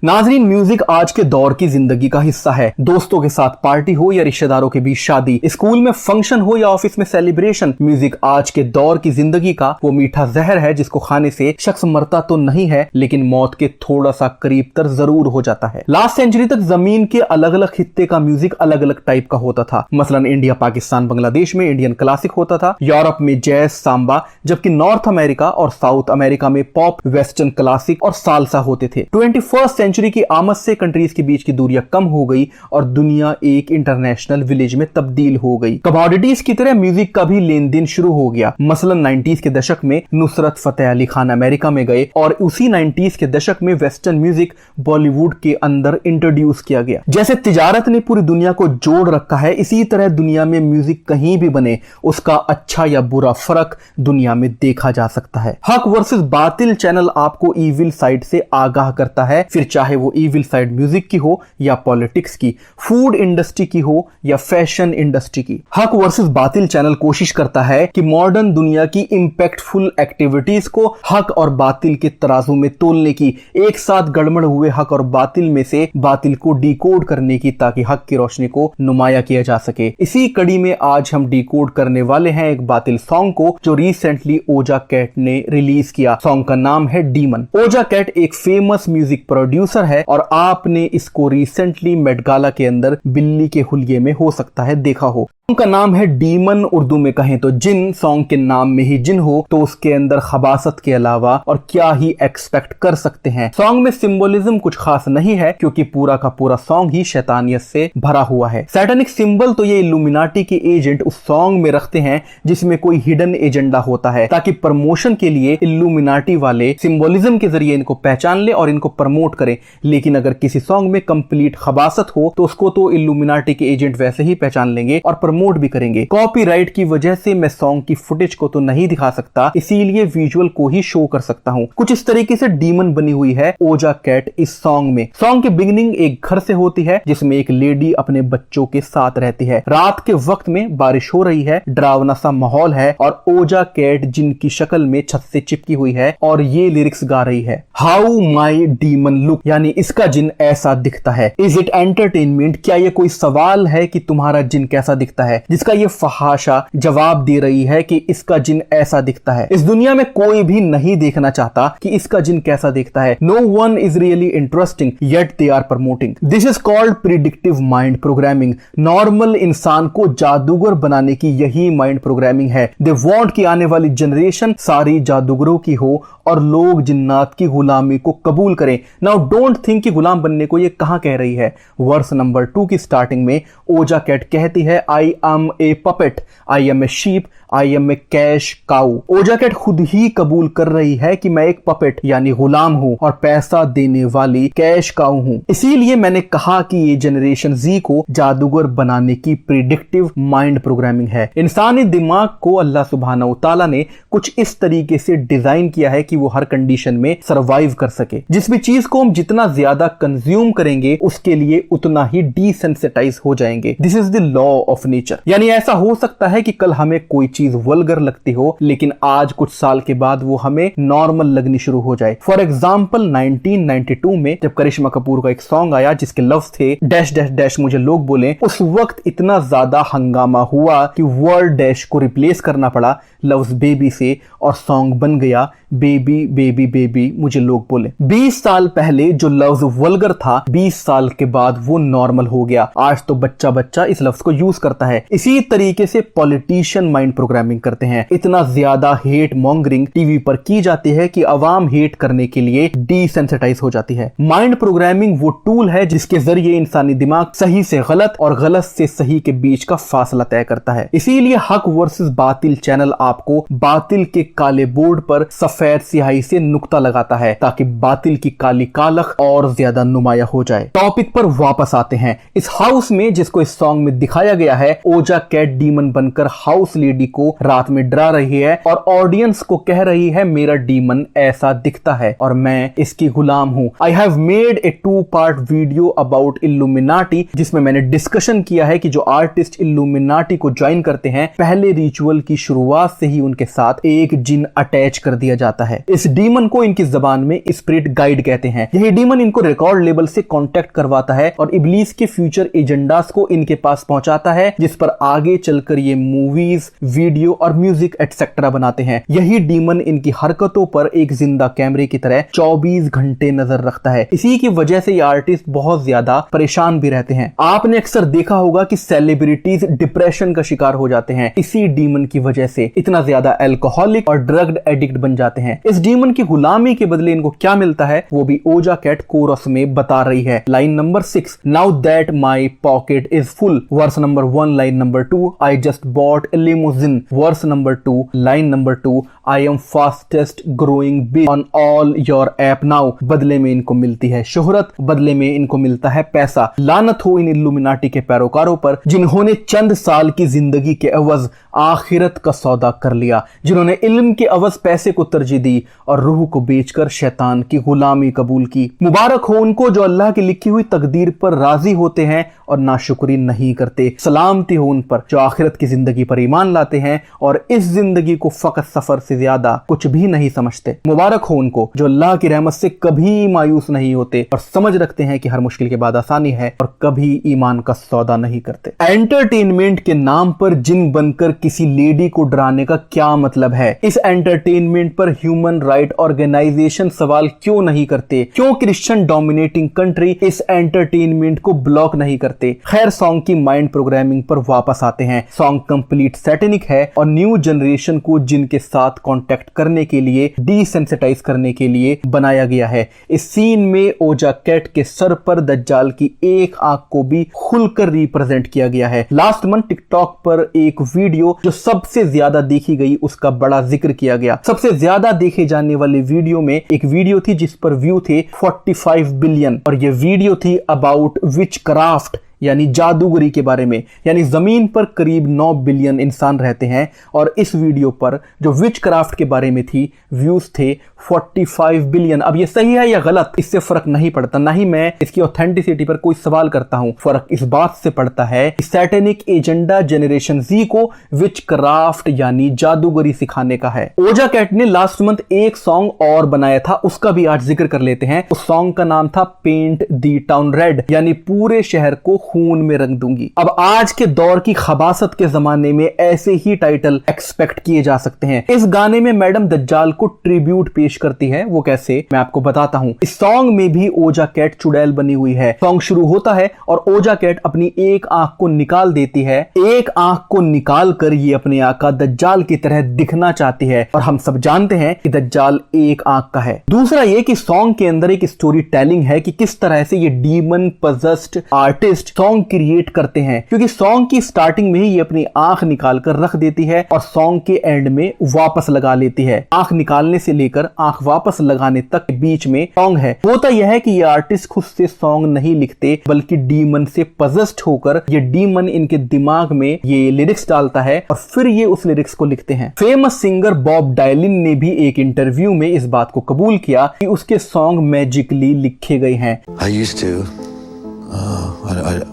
नाजरीन, म्यूजिक आज के दौर की जिंदगी का हिस्सा है। दोस्तों के साथ पार्टी हो या रिश्तेदारों के बीच शादी, स्कूल में फंक्शन हो या ऑफिस में सेलिब्रेशन, म्यूजिक आज के दौर की जिंदगी का वो मीठा जहर है जिसको खाने से शख्स मरता तो नहीं है लेकिन मौत के थोड़ा सा करीब तर जरूर हो जाता है। लास्ट सेंचुरी तक जमीन के अलग अलग खित्ते का म्यूजिक अलग अलग टाइप का होता था। मसलन इंडिया, पाकिस्तान, बांग्लादेश में इंडियन क्लासिक होता था, यूरोप में जैज, सांबा, जबकि नॉर्थ अमेरिका और साउथ अमेरिका में पॉप, वेस्टर्न क्लासिक और सालसा होते थे। 21st सेंचुरी की आमद से कंट्रीज के बीच की दूरियां कम हो गई और दुनिया एक इंटरनेशनल विलेज में तब्दील हो गई। कमोडिटीज की तरह म्यूजिक का भी लेन देन शुरू हो गया। मसलन 90s के दशक में नुसरत फतेह अली खान अमेरिका में गए और उसी 90s के दशक में वेस्टर्न म्यूजिक बॉलीवुड के अंदर इंट्रोड्यूस किया गया। जैसे तिजारत ने पूरी दुनिया को जोड़ रखा है, इसी तरह दुनिया में म्यूजिक कहीं भी बने उसका अच्छा या बुरा फर्क दुनिया में देखा जा सकता है। हक वर्सेस बातिल चैनल आपको ईविल साइड से आगाह करता है, फिर चाहे वो ईविल साइड म्यूजिक की हो या पॉलिटिक्स की, फूड इंडस्ट्री की हो या फैशन इंडस्ट्री की। हक वर्सेस बातिल चैनल कोशिश करता है कि मॉडर्न दुनिया की इंपैक्टफुल एक्टिविटीज को हक और बातिल के तराजू में तोलने की, एक साथ गड़बड़ हुए हक और बातिल में से बातिल को डिकोड करने की, ताकि हक की रोशनी को नुमाया किया जा सके। इसी कड़ी में आज हम डिकोड करने वाले हैं एक बातिल सॉन्ग को जो रिसेंटली ओजा कैट ने रिलीज किया। सॉन्ग का नाम है डीमन। ओजा कैट एक फेमस म्यूजिक प्रोड्यूसर है और आपने इसको रिसेंटली मेट गाला के अंदर बिल्ली के हुलिये में हो सकता है देखा हो। का नाम है डीमन, उर्दू में कहें तो जिन। सॉन्ग के नाम में ही जिन हो तो उसके अंदर खबासत के अलावा और क्या ही एक्सपेक्ट कर सकते हैं। सॉन्ग में सिंबोलिज्म कुछ खास नहीं है क्योंकि पूरा का पूरा सॉन्ग ही शैतानियत से भरा हुआ है। सैटेनिक सिंबल तो ये इल्यूमिनाटी के एजेंट उस सॉन्ग में रखते हैं जिसमें कोई हिडन एजेंडा होता है, ताकि प्रमोशन के लिए इल्यूमिनाटी वाले सिंबोलिज्म के जरिए इनको पहचान ले और इनको प्रमोट करें। लेकिन अगर किसी सॉन्ग में कंप्लीट खबासत हो तो उसको तो इल्यूमिनाटी के एजेंट वैसे ही पहचान लेंगे और प्रमोट भी करेंगे। कॉपीराइट की वजह से मैं सॉन्ग की फुटेज को तो नहीं दिखा सकता, इसीलिए विजुअल को ही शो कर सकता हूं। कुछ इस तरीके से डीमन बनी हुई है ओजा कैट इस सॉन्ग में। सॉन्ग की बिगिनिंग एक घर से होती है जिसमें एक लेडी अपने बच्चों के साथ रहती है। रात के वक्त में बारिश हो रही है, डरावना सा माहौल है और ओजा कैट जिनकी शक्ल में छत से चिपकी हुई है और ये लिरिक्स गा रही है, हाउ माई डीमन लुक, यानी इसका जिन ऐसा दिखता है। Is it entertainment? क्या ये कोई सवाल है कि तुम्हारा जिन कैसा दिखता है? जिसका ये फहाशा जवाब दे रही है कि इसका जिन ऐसा दिखता है। इस दुनिया में कोई भी नहीं देखना चाहता कि इसका जिन कैसा दिखता है। No one is really interesting yet they are promoting. This is called predictive mind programming. Normal इंसान को जादूगर बनाने की यही माइंड प्रोग्रामिंग है। दे वांट कि आने वाली जनरेशन सारी जादूगरों की हो और लोग जिन्नात की गुलामी को कबूल करें। नाउ डोंट थिंक कि गुलाम बनने को ये कहां कह रही है। वर्स नंबर 2 की स्टार्टिंग में ओजा कैट कहती है, I am a puppet, I am a sheep, I am a cash cow. Doja Cat खुद ही कबूल कर रही है कि मैं एक पपेट यानी गुलाम हूं और पैसा देने वाली कैश काउ हूं। इसीलिए मैंने कहा कि ये जनरेशन जी को जादूगर बनाने की प्रिडिक्टिव माइंड प्रोग्रामिंग है। इंसानी दिमाग को अल्लाह सुब्हानहू तआला ने कुछ इस तरीके से डिजाइन किया है कि वो हर कंडीशन में सरवाइव कर सके। जिस भी चीज को हम जितना ज्यादा कंज्यूम करेंगे उसके लिए उतना ही डिसेंसिटाइज हो जाएंगे। This is the law of nature. यानी ऐसा हो सकता है कि कल हमें कोई चीज वल्गर लगती हो लेकिन आज कुछ साल के बाद वो हमें नॉर्मल लगनी शुरू हो जाए। फॉर एग्जाम्पल 1992 में जब करिश्मा कपूर का एक सॉन्ग आया जिसके लफ्ज थे डैश डैश डैश मुझे लोग बोले, उस वक्त इतना ज्यादा हंगामा हुआ कि वर्ड डैश को रिप्लेस करना पड़ा लफ्ज बेबी से और सॉन्ग बन गया बेबी बेबी बेबी मुझे लोग बोले। 20 साल पहले जो लफ्ज वल्गर था 20 साल के बाद वो नॉर्मल हो गया। आज तो बच्चा बच्चा इस लफ्ज को यूज करता है। इसी तरीके से पॉलिटिशियन माइंड प्रोग्रामिंग करते हैं। इतना ज्यादा हेट मॉन्गरिंग टीवी पर की जाती है कि अवाम हेट करने के लिए डिसेंसिटाइज हो जाती है। माइंड प्रोग्रामिंग वो टूल है जिसके जरिए इंसानी दिमाग सही से गलत और गलत से सही के बीच का फासला तय करता है। इसीलिए हक वर्सेस बातिल चैनल आपको बातिल के काले बोर्ड पर सफेद स्याही से नुक्ता लगाता है ताकि बातिल की काली कालख और ज्यादा नुमाया हो जाए। टॉपिक पर वापस आते हैं। इस हाउस में जिसको इस सॉन्ग में दिखाया गया है ओजा कैट डीमन बनकर हाउस लेडी को रात में डरा रही है और ऑडियंस को कह रही है मेरा डीमन ऐसा दिखता है और मैं इसकी गुलाम हूं। I have made a 2-part video about illuminati, जिसमें मैंने डिस्कशन किया है कि जो आर्टिस्ट इल्यूमिनाटी को ज्वाइन करते हैं पहले रिचुअल की शुरुआत से ही उनके साथ एक जिन अटैच कर दिया जाता है। इस डीमन को इनकी जबान में स्पिरिट गाइड कहते हैं। यही डीमन इनको रिकॉर्ड लेबल से कांटेक्ट करवाता है और इब्लीस के फ्यूचर एजेंडास को इनके पास पहुंचाता है, जिस पर आगे चलकर ये मूवीज, वीडियो और म्यूजिक एटसेट्रा बनाते हैं। यही डीमन इनकी हरकतों पर एक जिंदा कैमरे की तरह 24 घंटे नजर रखता है। इसी की वजह से ये आर्टिस्ट बहुत ज्यादा परेशान भी रहते हैं। आपने अक्सर देखा होगा कि सेलिब्रिटीज डिप्रेशन का शिकार हो जाते हैं इसी डीमन की वजह से, इतना ज्यादा अल्कोहलिक और ड्रग्ड एडिक्ट बन जाते हैं। इस डीमन की गुलामी के बदले इनको क्या मिलता है वो भी ओजा कैट कोरस में बता रही है। Line number 6, now that my pocket is full, verse number 1, line number 2, I just bought a limousine, verse number 2, line number 2, I am fastest growing big on all your app now. बदले में इनको मिलती है शोहरत, बदले में इनको मिलता है पैसा। लानत हो इन इल्यूमिनाटी के पैरोकारों पर जिन्होंने चंद साल की जिंदगी के एवज आखिरत का सौदा कर लिया, जिन्होंने इल्म के एवज पैसे को तरजीह दी और रूह को बेचकर शैतान की गुलामी कबूल की। मुबारक हो उनको जो अल्लाह की लिखी हुई तकदीर पर राजी होते हैं और नाशुक्री नहीं करते। सलामती हो उन पर जो आखिरत की जिंदगी पर ईमान लाते हैं और इस जिंदगी को फकत सफर से ज्यादा कुछ भी नहीं समझते। मुबारक हो उनको जो अल्लाह की रहमत से कभी मायूस नहीं होते और समझ रखते हैं कि हर मुश्किल के बाद आसानी है और कभी ईमान का सौदा नहीं करते। एंटरटेनमेंट के नाम पर जिन बनकर किसी लेडी को डराने का क्या मतलब है? इस एंटरटेनमेंट पर ह्यूमन राइट ऑर्गेनाइजेशन सवाल क्यों नहीं करते? क्यों क्रिश्चियन डोमिनेटिंग कंट्री इस एंटरटेनमेंट को ब्लॉक नहीं करते? खैर, सॉन्ग की माइंड प्रोग्रामिंग पर वापस आते हैं। सॉन्ग कंप्लीट सैटेनिक है और न्यू जनरेशन को जिनके साथ कांटेक्ट करने के लिए, डिसेंसिटाइज करने के लिए बनाया गया है। इस सीन में ओजा कैट के सर पर दज्जाल की एक आंख को भी खुलकर रिप्रेजेंट किया गया है। लास्ट मंथ टिकटॉक पर एक वीडियो जो सबसे ज्यादा देखी गई उसका बड़ा जिक्र किया गया। सबसे ज्यादा देखे जाने वाले वीडियो में एक वीडियो थी जिस पर व्यू थे 45 बिलियन और यह वीडियो थी अबाउट विच क्राफ्ट, यानी जादूगरी के बारे में। यानी जमीन पर करीब 9 बिलियन इंसान रहते हैं और इस वीडियो पर जो विच क्राफ्ट के बारे में थी व्यूज थे 45 बिलियन। अब ये सही है या गलत इससे फर्क नहीं पड़ता, ना ही मैं इसकी ऑथेंटिसिटी पर कोई सवाल करता हूं। फर्क इस बात से पड़ता है कि सैटेनिक एजेंडा जनरेशन जी को विच क्राफ्ट यानी जादूगरी सिखाने का है। ओजा कैट ने लास्ट मंथ एक सॉन्ग और बनाया था, उसका भी आज जिक्र कर लेते हैं। उस सॉन्ग का नाम था पेंट दी टाउन रेड, यानी पूरे शहर को खून में रंग दूंगी। अब आज के दौर की खबासत के जमाने में ऐसे ही टाइटल एक्सपेक्ट किए जा सकते हैं। इस गाने में मैडम दज्जाल को ट्रिब्यूट पेश करती है। वो कैसे, मैं आपको बताता हूं। इस सॉन्ग में भी ओजा कैट चुड़ैल बनी हुई है। सॉन्ग शुरू होता है और ओजा कैट अपनी एक आंख को निकाल देती है। एक आंख को निकाल कर ये अपने आका दज्जाल की तरह दिखना चाहती है और हम सब जानते हैं कि दज्जाल एक आंख का है। दूसरा ये कि सॉन्ग के अंदर एक स्टोरी टेलिंग है कि किस तरह से ये demon possessed artist song create करते हैं, क्योंकि सॉन्ग की स्टार्टिंग में ही ये अपनी आंख निकाल कर रख देती है और सॉन्ग के एंड में वापस लगा लेती है। आंख निकालने से लेकर आंख वापस लगाने तक बीच में सॉन्ग है। होता यह है कि ये आर्टिस्ट खुद से सॉन्ग नहीं लिखते बल्कि डीमन से पजेस्ड होकर ये डीमन इनके दिमाग में ये लिरिक्स डालता है और फिर ये उस लिरिक्स को लिखते हैं। फेमस सिंगर बॉब डायलिन ने भी एक इंटरव्यू में इस बात को कबूल किया कि उसके सॉन्ग मैजिकली लिखे गए हैं।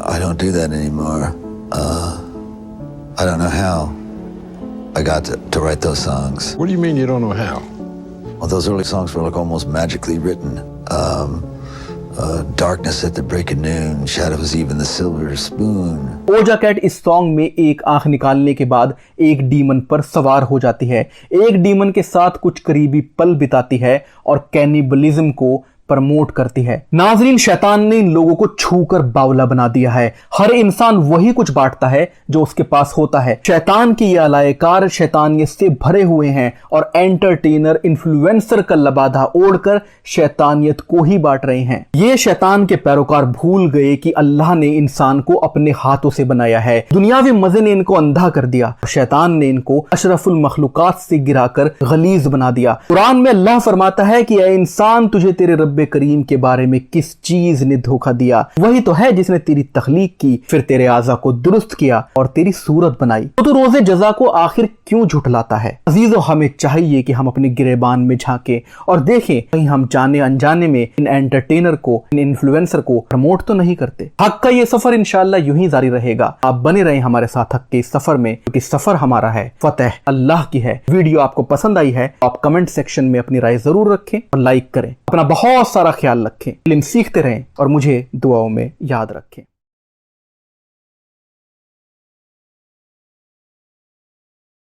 I don't do that anymore. I don't know how I got to write those songs. What do you mean you don't know how? Well, those early songs were like almost magically written. Darkness at the break of noon, shadows even the silver spoon. ओजा cat इस song में एक आंख निकालने के बाद एक demon पर सवार हो जाती है, एक डीमन के साथ कुछ करीबी पल बिताती है और कैनिबलिज्म को प्रमोट करती है। नाजरीन, शैतान ने इन लोगों को छूकर बावला बना दिया है। हर इंसान वही कुछ बांटता है जो उसके पास होता है। शैतान के ये अलायकार शैतानियत से भरे हुए हैं और एंटरटेनर इन्फ्लुएंसर का लबादा ओढ़कर शैतानियत को ही बांट रहे हैं। ये शैतान के पैरोकार भूल गए कि अल्लाह ने इंसान को अपने हाथों से बनाया है। दुनियावी मजे ने इनको अंधा कर दिया। शैतान ने इनको अशरफुल मखलूकात से गिराकर गलीज बना दिया। कुरान में अल्लाह फरमाता है कि ऐ इंसान, तुझे तेरे रब रब्बे करीम के बारे में किस चीज ने धोखा दिया? वही तो है जिसने तेरी तख्लीक की, फिर तेरे आज़ा को दुरुस्त किया और तेरी सूरत बनाई। तो रोजे जजा को आखिर क्यों झुठलाता है? अजीजों, हमें चाहिए कि हम अपने गिरेबान में झांके और देखें कहीं हम जाने अनजाने में इन एंटरटेनर को, इन इन्फ्लुएंसर को प्रमोट तो नहीं करते। हक का ये सफर इंशाअल्लाह यूं ही जारी रहेगा। आप बने रहें हमारे साथ हक के इस सफर में, क्योंकि सफर हमारा है, फतेह अल्लाह की है। वीडियो आपको पसंद आई है, आप कमेंट सेक्शन में अपनी राय जरूर रखें और लाइक करें। अपना बहुत सारा ख्याल रखें, इल्म सीखते रहें और मुझे दुआओं में याद रखें।